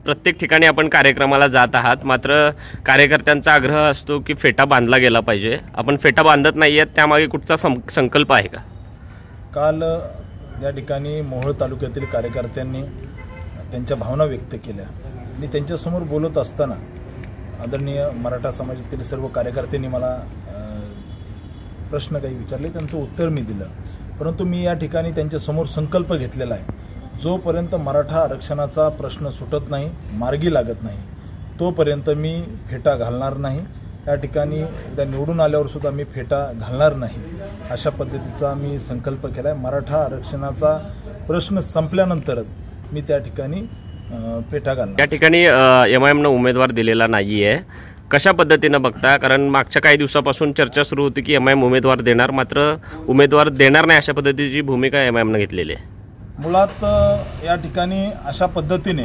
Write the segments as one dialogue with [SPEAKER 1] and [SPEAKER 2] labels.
[SPEAKER 1] प्रत्येक ठिकाणी आपण कार्यक्रमाला जात आहात, मात्र कार्यकर्त्यांचा आग्रह असतो की फेटा बांधला गेला पाहिजे. आपण फेटा बांधत नाही आहेत, त्यामागे कुठचा संकल्प आहे का?
[SPEAKER 2] काल या ठिकाणी मोहोळ तालुक्यातील कार्यकर्त्यांनी त्यांच्या भावना व्यक्त केल्या. मी त्यांच्यासमोर बोलत असताना आदरणीय मराठा समाजातील सर्व कार्यकर्त्यांनी मला प्रश्न काही विचारले, त्यांचं उत्तर मी दिलं. परंतु मी या ठिकाणी त्यांच्यासमोर संकल्प घेतलेला आहे, जोपर्यंत मराठा आरक्षणाचा प्रश्न सुटत नाही, मार्गी लागत नाही, तोपर्यंत मी फेटा घालणार नाही. या ठिकाणी एकदा निवडून आल्यावर सुद्धा मी फेटा घालणार नाही, अशा पद्धतीचा मी संकल्प केला आहे. मराठा आरक्षणाचा प्रश्न संपल्यानंतरच मी त्या ठिकाणी फेटा घालणार.
[SPEAKER 1] या ठिकाणी MIMनं उमेदवार दिलेला नाही आहे, कशा पद्धतीनं बघता? कारण मागच्या काही दिवसापासून चर्चा सुरू होती की MIM उमेदवार देणार, मात्र उमेदवार देणार नाही अशा पद्धतीची भूमिका MIMनं घेतलेली आहे.
[SPEAKER 2] मुळात या ठिकाणी अशा पद्धतीने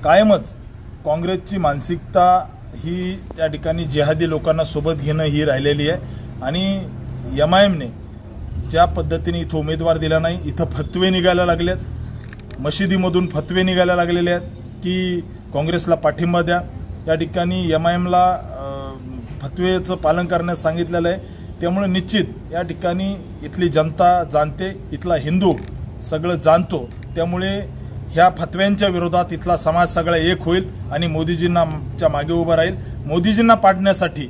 [SPEAKER 2] कायमच काँग्रेसची मानसिकता ही या ठिकाणी जिहादी लोकांना सोबत घेणं ही राहिलेली आहे. आणि MIMने ज्या पद्धतीने इथं उमेदवार दिला नाही, इथं फतवे निघायला लागलेत, मशिदीमधून फतवे निघायला लागलेले आहेत की काँग्रेसला पाठिंबा द्या. या ठिकाणी MIMला फतवेचं पालन करण्यास सांगितलेलं आहे. त्यामुळे निश्चित या ठिकाणी इथली जनता जाणते, इथला हिंदू सगळं जाणतो. त्यामुळे ह्या फतव्यांच्या विरोधात इथला समाज सगळा एक होईल आणि मोदीजींच्या मागे उभा राहील. मोदीजींना पाडण्यासाठी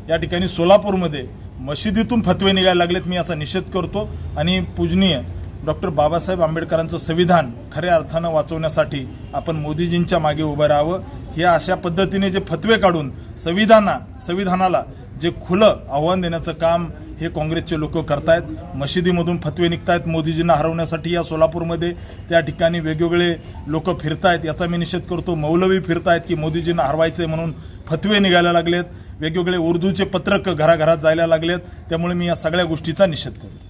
[SPEAKER 2] या ठिकाणी सोलापूरमध्ये मशिदीतून फतवे निघायला लागलेत. मी याचा निषेध करतो आणि पूजनीय डॉक्टर बाबासाहेब आंबेडकरांचं संविधान खऱ्या अर्थानं वाचवण्यासाठी आपण मोदीजींच्या मागे उभं राहावं. हे अशा पद्धतीने जे फतवे काढून संविधानाला जे खुलं आव्हान देण्याचं काम हे काँग्रेसचे लोक करतायत. मशिदीमधून फतवे निघतायत मोदीजींना हरवण्यासाठी. या सोलापूरमध्ये त्या ठिकाणी वेगवेगळे लोक फिरतायत, याचा मी निषेध करतो. मौलवी फिरतायत की मोदीजींना हरवायचे म्हणून फतवे निघायला लागलेत. वेगवेगळे उर्दूचे पत्रक घराघरात जायला लागलेत. त्यामुळे मी या सगळ्या गोष्टीचा निषेध करतो.